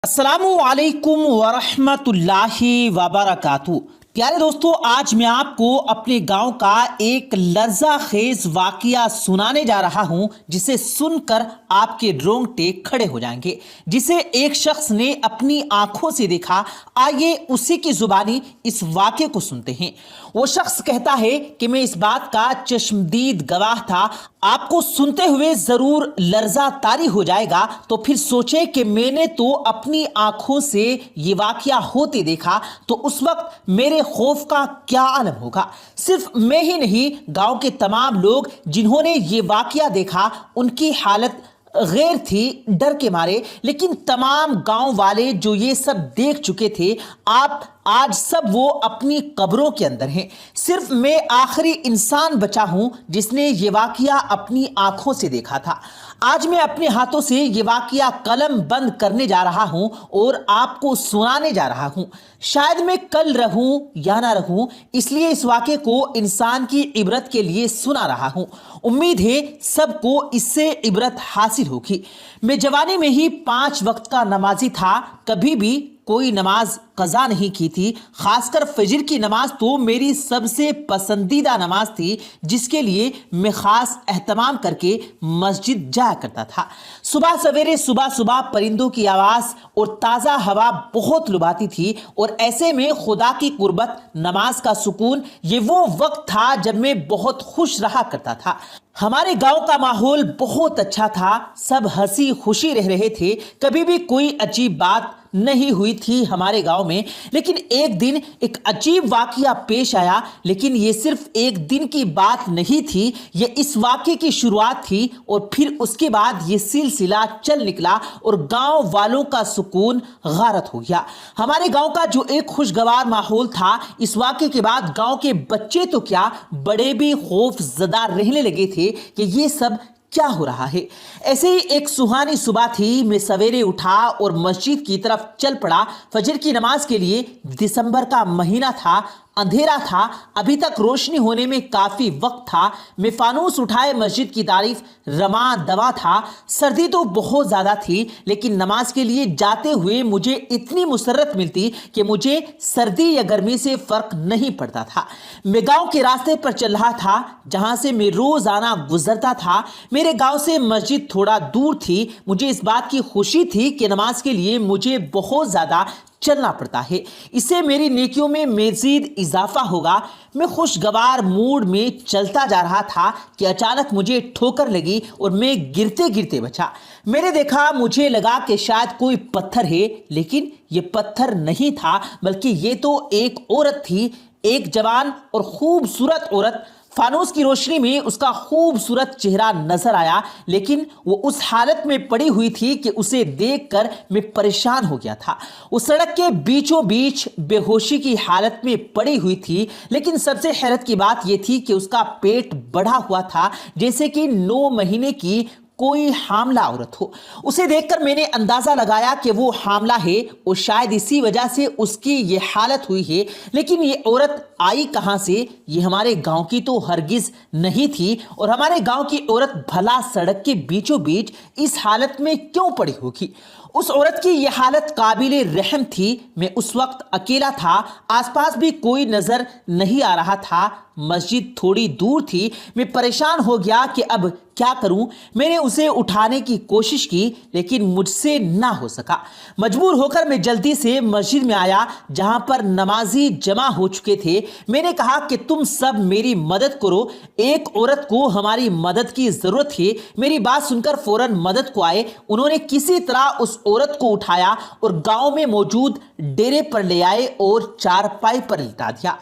السلام علیکم ورحمۃ اللہ وبرکاتہ۔ پیارے دوستو، آج میں آپ کو اپنے گاؤں کا ایک لرزہ خیز واقعہ سنانے جا رہا ہوں، جسے سن کر آپ کے رونگٹے کھڑے ہو جائیں گے، جسے ایک شخص نے اپنی آنکھوں سے دیکھا۔ آئیے اسی کی زبانی اس واقعے کو سنتے ہیں۔ وہ شخص کہتا ہے کہ میں اس بات کا چشمدید گواہ تھا۔ آپ کو سنتے ہوئے ضرور لرزہ طاری ہو جائے گا، تو پھر سوچیں کہ میں نے تو اپنی آنکھوں سے یہ واقعہ ہوتے دیکھا، تو اس وقت میرے خوف کا کیا عالم ہوگا۔ صرف میں ہی نہیں، گاؤں کے تمام لوگ جنہوں نے یہ واقعہ دیکھا، ان کی حالت غیر تھی ڈر کے مارے۔ لیکن تمام گاؤں والے جو یہ سب دیکھ چکے تھے، آج سب وہ اپنی قبروں کے اندر ہیں۔ صرف میں آخری انسان بچا ہوں جس نے یہ واقعہ اپنی آنکھوں سے دیکھا تھا۔ آج میں اپنے ہاتھوں سے یہ واقعہ قلم بند کرنے جا رہا ہوں اور آپ کو سنانے جا رہا ہوں۔ شاید میں کل رہوں یا نہ رہوں، اس لیے اس واقعے کو انسان کی عبرت کے لیے سنا رہا ہوں۔ امید ہے سب کو اس سے عبرت حاصل ہوگی۔ میں جوانی میں ہی 5 وقت کا نمازی تھا، کبھی بھی کوئی نماز قضا نہیں کی تھی۔ خاص کر فجر کی نماز تو میری سب سے پسندیدہ نماز تھی، جس کے لیے میں خاص اہتمام کر کے مسجد جایا کرتا تھا۔ صبح سویرے صبح پرندوں کی آواز اور تازہ ہوا بہت لبھاتی تھی، اور ایسے میں خدا کی قربت، نماز کا سکون، یہ وہ وقت تھا جب میں بہت خوش رہا کرتا تھا۔ ہمارے گاؤں کا ماحول بہت اچھا تھا، سب ہنسی خوشی رہ رہے تھے۔ کبھی بھی کوئی عجیب بات نہیں ہوئی تھی ہمارے گاؤں میں۔ لیکن ایک دن ایک عجیب واقعہ پیش آیا، لیکن یہ صرف ایک دن کی بات نہیں تھی، یہ اس واقعے کی شروعات تھی، اور پھر اس کے بعد یہ سلسلہ چل نکلا اور گاؤں والوں کا سکون غارت ہو گیا۔ ہمارے گاؤں کا جو ایک خوشگوار ماحول تھا، اس واقعے کے بعد گاؤں کے بچے تو کیا، بڑے بھی خوف زدہ رہنے لگے تھے کہ یہ سب کیا ہو رہا ہے۔ ایسے ہی ایک سہانی صبح تھی، میں سویرے اٹھا اور مسجد کی طرف چل پڑا فجر کی نماز کے لیے۔ دسمبر کا مہینہ تھا، اندھیرا تھا، ابھی تک روشنی ہونے میں کافی وقت تھا۔ میں فانوس اٹھائے مسجد کی طرف رواں دواں تھا۔ سردی تو بہت زیادہ تھی، لیکن نماز کے لیے جاتے ہوئے مجھے اتنی مسرت ملتی کہ مجھے سردی یا گرمی سے فرق نہیں پڑتا تھا۔ میں گاؤں کے راستے پر چل رہا تھا جہاں سے میں روزانہ گزرتا تھا۔ میرے گاؤں سے مسجد تھوڑا دور تھی۔ مجھے اس بات کی خوشی تھی کہ نماز کے لیے مجھے بہت زیادہ چلنا پڑتا ہے، اس سے میری نیکیوں میں مزید اضافہ ہوگا۔ میں خوشگوار موڈ میں چلتا جا رہا تھا کہ اچانک مجھے ٹھوکر لگی اور میں گرتے گرتے بچا۔ میں نے دیکھا، مجھے لگا کہ شاید کوئی پتھر ہے، لیکن یہ پتھر نہیں تھا، بلکہ یہ تو ایک عورت تھی، ایک جوان اور خوبصورت عورت۔ فانوس کی روشنی میں اس کا خوبصورت چہرہ نظر آیا، لیکن وہ اس حالت میں پڑی ہوئی تھی کہ اسے دیکھ کر میں پریشان ہو گیا تھا۔ وہ سڑک کے بیچوں بیچ بے ہوشی کی حالت میں پڑی ہوئی تھی، لیکن سب سے حیرت کی بات یہ تھی کہ اس کا پیٹ بڑھا ہوا تھا، جیسے کہ 9 مہینے کی کوئی حاملہ عورت ہو۔ اسے دیکھ کر میں نے اندازہ لگایا کہ وہ حاملہ ہے، اور شاید اسی وجہ سے اس کی یہ حالت ہوئی ہے۔ لیکن یہ عورت آئی کہاں سے؟ یہ ہمارے گاؤں کی تو ہرگز نہیں تھی، اور ہمارے گاؤں کی عورت بھلا سڑک کے بیچوں بیچ اس حالت میں کیوں پڑی ہوگی؟ اس عورت کی یہ حالت قابل رحم تھی۔ میں اس وقت اکیلا تھا، آس پاس بھی کوئی نظر نہیں آ رہا تھا، مسجد تھوڑی دور تھی۔ میں پریشان ہو گیا کہ اب کیا کروں؟ میں نے اسے اٹھانے کی کوشش کی، لیکن مجھ سے نہ ہو سکا۔ مجبور ہو کر میں جلدی سے مسجد میں آیا جہاں پر نمازی جمع ہو چکے تھے۔ میں نے کہا کہ تم سب میری مدد کرو، ایک عورت کو ہماری مدد کی ضرورت ہے۔ میری بات سن کر فوراً مدد کو آئے۔ انہوں نے کسی طرح اس عورت کو اٹھایا اور گاؤں میں موجود ڈیرے پر لے آئے اور چارپائی پر لٹا دیا۔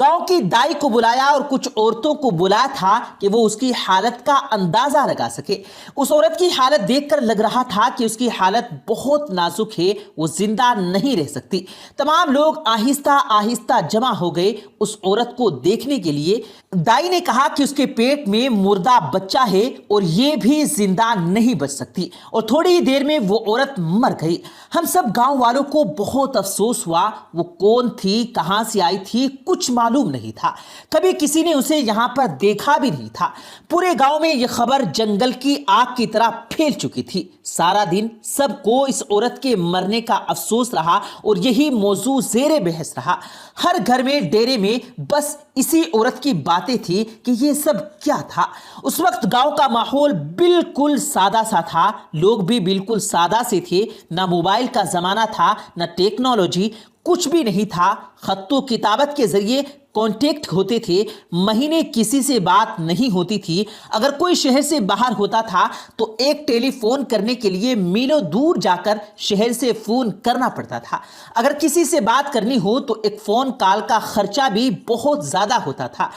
گاؤں کی دائی کو بلایا اور کچھ عورتوں کو بلایا تھا کہ وہ اس کی حالت کا اندازہ لگا سکے۔ اس عورت کی حالت دیکھ کر لگ رہا تھا کہ اس کی حالت بہت نازک ہے، وہ زندہ نہیں رہ سکتی۔ تمام لوگ آہستہ آہستہ جمع ہو گئے اس عورت کو دیکھنے کے لیے۔ دائی نے کہا کہ اس کے پیٹ میں مردہ بچہ ہے اور یہ بھی زندہ نہیں بچ سکتی، اور تھوڑی ہی دیر میں وہ عورت مر گئی۔ ہم سب گاؤں والوں کو بہت افسوس ہوا۔ وہ کون تھی، کہاں سے آئی تھی، کچھ معلوم نہیں تھا۔ کبھی کبھی کسی نے اسے یہاں پر دیکھا بھی نہیں تھا۔ پورے گاؤں میں یہ خبر جنگل کی آگ کی طرح پھیل چکی تھی۔ سارا دن سب کو اس عورت کے مرنے کا افسوس رہا اور یہی موضوع زیر بحث رہا۔ ہر گھر میں ڈیرے میں بس اسی عورت کی باتیں تھی کہ یہ سب کیا تھا۔ اس وقت گاؤں کا ماحول بالکل سادہ سا تھا، لوگ بھی بالکل سادہ سے تھے، نہ موبائل کا زمانہ تھا، نہ ٹیکنالوجی، کچھ بھی نہیں تھا۔ خط و کتابت کے ذریعے کانٹیکٹ ہوتے تھے، مہینے کسی سے بات نہیں ہوتی تھی۔ اگر کوئی شہر سے باہر ہوتا تھا تو ایک ٹیلی فون کرنے کے لیے میلوں دور جا کر شہر سے فون کرنا پڑتا تھا۔ اگر کسی سے بات کرنی ہو تو ایک فون کال کا خرچہ بھی بہت زیادہ ہوتا تھا۔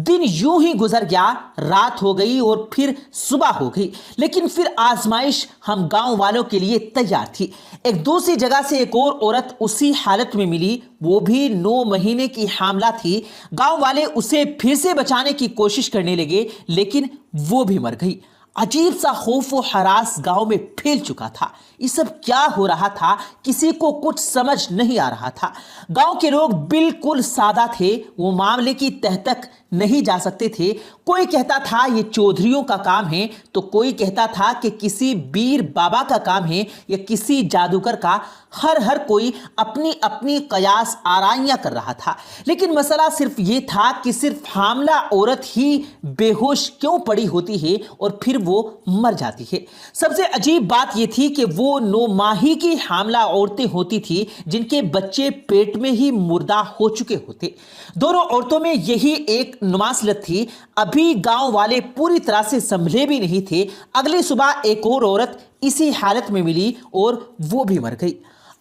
دن یوں ہی گزر گیا، رات ہو گئی اور پھر صبح ہو گئی، لیکن پھر آزمائش ہم گاؤں والوں کے لیے تیار تھی۔ ایک دوسری جگہ سے ایک اور عورت اسی حالت میں ملی، وہ بھی 9 مہینے کی حاملہ تھی۔ گاؤں والے اسے پھر سے بچانے کی کوشش کرنے لگے، لیکن وہ بھی مر گئی۔ عجیب سا خوف و ہراس گاؤں میں پھیل چکا تھا۔ یہ سب کیا ہو رہا تھا، کسی کو کچھ سمجھ نہیں آ رہا تھا۔ گاؤں کے لوگ بالکل سادہ تھے، وہ معاملے کی تہ تک نہیں جا سکتے تھے۔ کوئی کہتا تھا یہ چودھریوں کا کام ہے، تو کوئی کہتا تھا کہ کسی بیر بابا کا کام ہے یا کسی جادوگر کا۔ ہر کوئی اپنی اپنی قیاس آرائیاں کر رہا تھا، لیکن مسئلہ صرف یہ تھا کہ صرف حاملہ عورت ہی بے ہوش کیوں پڑی ہوتی ہے اور پھر وہ مر جاتی ہے۔ سب سے عجیب بات یہ تھی کہ وہ 9 ماہی کی حاملہ عورتیں ہوتی تھی جن کے بچے پیٹ میں ہی مردہ ہو چکے ہوتے۔ دونوں عورتوں میں یہی ایک مماثلت تھی۔ ابھی گاؤں والے پوری طرح سے سنبھلے بھی نہیں تھے۔ اگلی صبح ایک اور عورت اسی حالت میں ملی اور وہ بھی مر گئی۔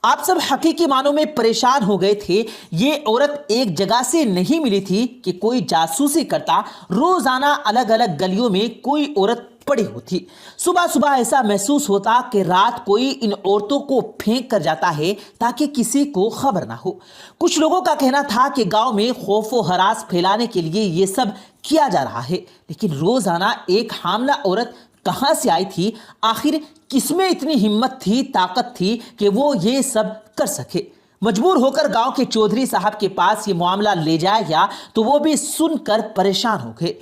آپ سب حقیقی معنوں میں پریشان ہو گئے تھے۔ یہ عورت ایک جگہ سے نہیں ملی تھی کہ کوئی جاسوسی کرتا۔ روزانہ الگ الگ گلیوں میں کوئی عورت پڑی ہوتی۔ صبح صبح ایسا محسوس ہوتا کہ رات کوئی ان عورتوں کو پھینک کر جاتا ہے تاکہ کسی کو خبر نہ ہو۔ کچھ لوگوں کا کہنا تھا کہ گاؤں میں خوف و ہراس پھیلانے کے لیے یہ سب کیا جا رہا ہے، لیکن روزانہ ایک حاملہ عورت کہاں سے آئی تھی؟ آخر کس میں اتنی ہمت تھی، طاقت تھی کہ وہ یہ سب کر سکے؟ مجبور ہو کر گاؤں کے چودھری صاحب کے پاس یہ معاملہ لے جایا گیا تو وہ بھی سن کر پریشان ہو گئے۔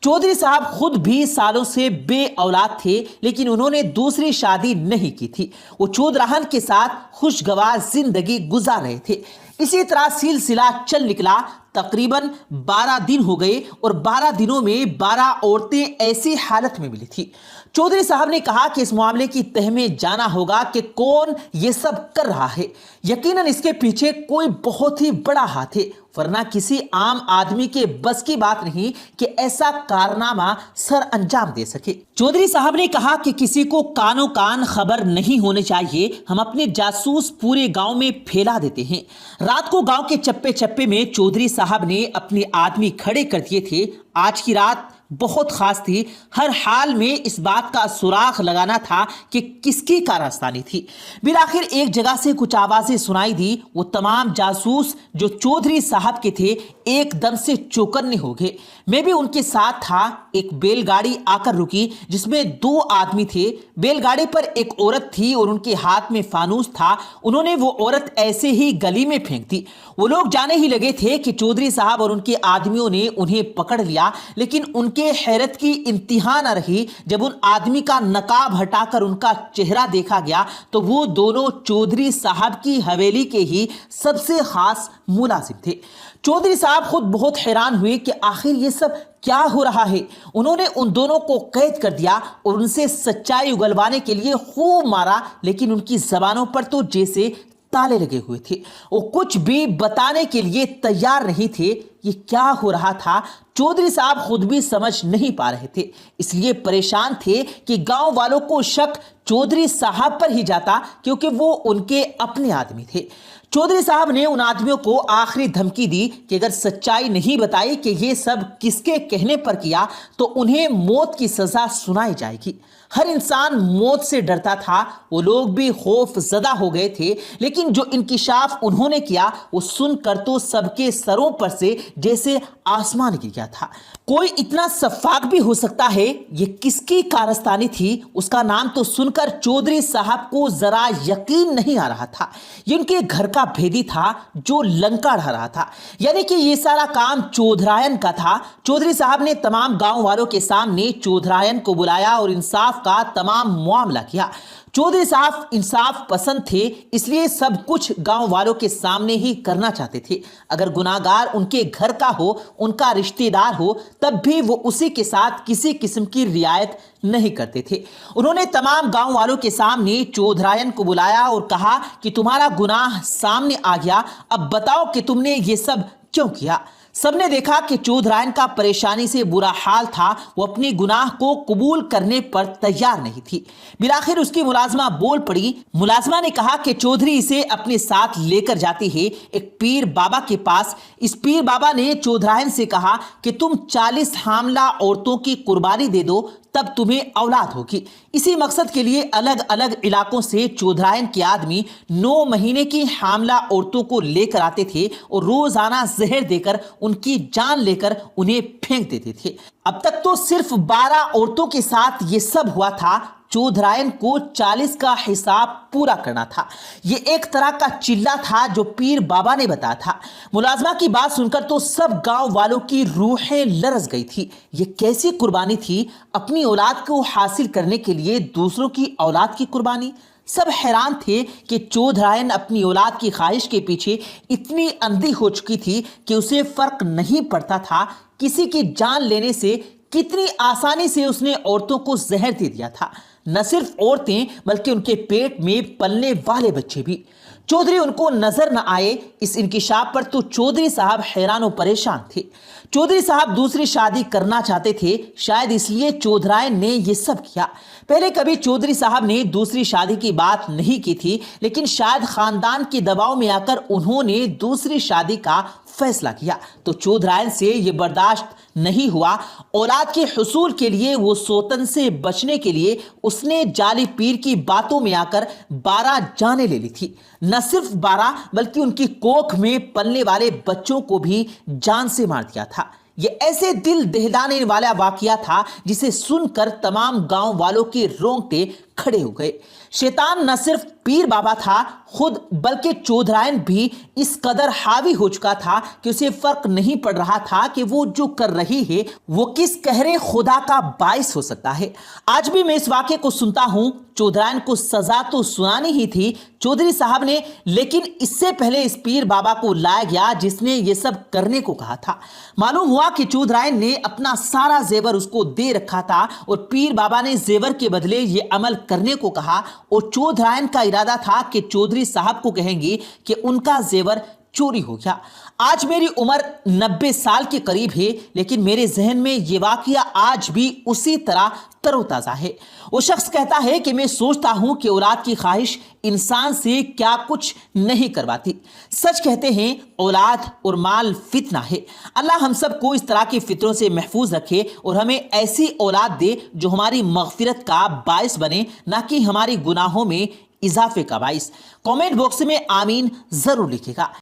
چودھری صاحب خود بھی سالوں سے بے اولاد تھے، لیکن انہوں نے دوسری شادی نہیں کی تھی۔ وہ چودراہن کے ساتھ خوشگوار زندگی گزار رہے تھے۔ اسی طرح سلسلہ چل نکلا۔ تقریباً 12 دن ہو گئے اور 12 دنوں میں 12 عورتیں ایسی حالت میں ملی تھی۔ چودھری صاحب نے کہا کہ اس معاملے کی تہ میں جانا ہوگا کہ کون یہ سب کر رہا ہے۔ یقیناً اس کے پیچھے کوئی بہت ہی بڑا ہاتھ ہے، ورنہ کسی عام آدمی کے بس کی بات نہیں کہ ایسا کارنامہ سر انجام دے سکے۔ چودھری صاحب نے کہا کہ کسی کو کانوں کان خبر نہیں ہونے چاہیے، ہم اپنے جاسوس پورے گاؤں میں پھیلا دیتے ہیں۔ رات کو گاؤں کے چپے چپے میں چودھری صاحب نے اپنے آدمی کھڑے کر دیے تھے۔ آج کی رات بہت خاص تھی۔ ہر حال میں اس بات کا سراغ لگانا تھا کہ کس کی کارستانی تھی۔ بالآخر ایک جگہ سے کچھ آوازیں سنائی دی۔ وہ تمام جاسوس جو چودھری صاحب کے تھے ایک دم سے چوکنے ہو گئے۔ میں بھی ان کے ساتھ تھا۔ ایک بیل گاڑی آ کر رکی جس میں 2 آدمی تھے۔ بیل گاڑی پر ایک عورت تھی اور ان کے ہاتھ میں فانوس تھا۔ انہوں نے وہ عورت ایسے ہی گلی میں پھینک دی۔ وہ لوگ جانے ہی لگے تھے کہ چودھری صاحب اور ان کے آدمیوں نے انہیں پکڑ لیا، لیکن ان کے حیرت کی انتہا نہ رہی جب ان آدمی کا نقاب ہٹا کر ان کا چہرہ دیکھا گیا تو وہ دونوں چودھری صاحب کی حویلی کے ہی سب سے خاص ملازم تھے۔ چودھری صاحب خود بہت حیران ہوئے کہ آخر یہ سب کیا ہو رہا ہے۔ انہوں نے ان دونوں کو قید کر دیا اور ان سے سچائی اگلوانے کے لیے خوب مارا، لیکن ان کی زبانوں پر تو جیسے تالے لگے ہوئے تھے۔ وہ کچھ بھی بتانے کے لیے تیار نہیں تھے۔ یہ کیا ہو رہا تھا چودھری صاحب خود بھی سمجھ نہیں پا رہے تھے، اس لیے پریشان تھے کہ گاؤں والوں کو شک چودھری صاحب پر ہی جاتا کیونکہ وہ ان کے اپنے آدمی تھے۔ چودھری صاحب نے ان آدمیوں کو آخری دھمکی دی کہ اگر سچائی نہیں بتائی کہ یہ سب کس کے کہنے پر کیا تو انہیں موت کی سزا سنائی جائے گی۔ ہر انسان موت سے ڈرتا تھا۔ وہ لوگ بھی خوف زدہ ہو گئے تھے، لیکن جو انکشاف انہوں نے کیا وہ سن کر تو سب کے سروں پر سے جیسے آسمان گر گیا۔ کیا تھا۔ کوئی اتنا شفاف بھی ہو سکتا ہے؟ یہ کس کی کارستانی تھی؟ اس کا نام تو سن کر چودھری صاحب کو ذرا یقین نہیں آ رہا تھا۔ یہ ان کے گھر کا بھیدی تھا جو لنکا ڈھا رہا تھا، یعنی کہ یہ سارا کام چودھرائن کا تھا۔ چودھری صاحب نے تمام گاؤں والوں کے سامنے چودھرائن کو بلایا اور انصاف کا تمام معاملہ کیا۔ چودھری صاحب انصاف پسند تھے، اس لیے سب کچھ گاؤں والوں کے سامنے ہی کرنا چاہتے تھے۔ اگر گناہگار ان کے گھر کا ہو، ان کا رشتہ دار ہو، تب بھی وہ اسی کے ساتھ کسی قسم کی رعایت نہیں کرتے تھے۔ انہوں نے تمام گاؤں والوں کے سامنے چودھرائن کو بلایا اور کہا کہ تمہارا گناہ سامنے آ گیا، اب بتاؤ کہ تم نے یہ سب کیوں کیا؟ سب نے دیکھا کہ چودھرائن کا پریشانی سے برا حال تھا، وہ اپنی گناہ کو قبول کرنے پر تیار نہیں تھی۔ بالآخر اس کی ملازمہ بول پڑی۔ ملازمہ نے کہا کہ چودھری اسے اپنے ساتھ لے کر جاتی ہے ایک پیر بابا کے پاس۔ اس پیر بابا نے چودھرائن سے کہا کہ تم 40 حاملہ عورتوں کی قربانی دے دو، تب تمہیں اولاد ہوگی۔ اسی مقصد کے لیے الگ الگ علاقوں سے چودھرائن کے آدمی 9 مہینے کی حاملہ عورتوں کو لے کر آتے تھے اور روزانہ زہر دے کر ان کی جان لے کر انہیں پھینک دیتے تھے۔ اب تک تو صرف 12 عورتوں کے ساتھ یہ سب ہوا تھا۔ چودھرائن کو 40 کا حساب پورا کرنا تھا۔ یہ ایک طرح کا چلہ تھا جو پیر بابا نے بتایا تھا۔ ملازمہ کی بات سن کر تو سب گاؤں والوں کی روحیں لرز گئی تھی۔ یہ کیسی قربانی تھی؟ اپنی اولاد کو حاصل کرنے کے لیے دوسروں کی اولاد کی قربانی؟ سب حیران تھے کہ چودھرائن اپنی اولاد کی خواہش کے پیچھے اتنی اندھی ہو چکی تھی کہ اسے فرق نہیں پڑتا تھا کسی کی جان لینے سے۔ کتنی آسانی سے اس نے عورتوں کو زہر دے دیا تھا، نہ صرف عورتیں بلکہ ان کے پیٹ میں پلنے والے بچے بھی۔ چودھری ان کو نظر نہ آئے، اس انکشاف پر تو چودھری صاحب حیران و پریشان تھے۔ چودھری صاحب دوسری شادی کرنا چاہتے تھے، شاید اس لیے چودھرائن نے یہ سب کیا۔ پہلے کبھی چودھری صاحب نے دوسری شادی کی بات نہیں کی تھی، لیکن شاید خاندان کے دباؤ میں آ کر انہوں نے دوسری شادی کا فیصلہ کیا تو چودھرائن سے یہ برداشت نہیں ہوا۔ اولاد کے حصول کے لیے، وہ سوتن سے بچنے کے لیے اس نے جعلی پیر کی باتوں میں آ کر 12 جانیں لے لی تھی۔ نہ صرف 12 بلکہ ان کی کوکھ میں پلنے والے بچوں کو بھی جان سے مار دیا تھا۔ یہ ایسے دل دہلانے والا واقعہ تھا جسے سن کر تمام گاؤں والوں کے رونگٹے کھڑے ہو گئے۔ شیطان نہ صرف پیر بابا تھا خود، بلکہ چودھرائن بھی اس قدر حاوی ہو چکا تھا کہ اسے فرق نہیں پڑ رہا تھا کہ وہ جو کر رہی ہے وہ کس قہر خدا کا باعث ہو سکتا ہے۔ آج بھی میں اس واقعے کو سنتا ہوں۔ چودھرائن کو سزا تو سنانی ہی تھی چودھری صاحب نے، لیکن اس سے پہلے اس پیر بابا کو لایا گیا جس نے یہ سب کرنے کو کہا تھا۔ معلوم ہوا کہ چودھرائن نے اپنا سارا زیور اس کو دے رکھا تھا اور پیر بابا نے زیور کے بدلے یہ عمل کرنے کو کہا، اور چودھرائن کا ارادہ تھا کہ چودھری صاحب کو کہیں گی کہ ان کا زیور چوری ہو گیا۔ آج میری عمر 90 سال کے قریب ہے، لیکن میرے ذہن میں یہ واقعہ آج بھی اسی طرح تر و تازہ ہے۔ وہ شخص کہتا ہے کہ میں سوچتا ہوں کہ اولاد کی خواہش انسان سے کیا کچھ نہیں کرواتی۔ سچ کہتے ہیں اولاد اور مال فتنہ ہے۔ اللہ ہم سب کو اس طرح کی فتنوں سے محفوظ رکھے اور ہمیں ایسی اولاد دے جو ہماری مغفرت کا باعث بنے، نہ کہ ہماری گناہوں میں اضافے کا باعث۔ کامنٹ باکس میں آمین ضرور لکھے گا۔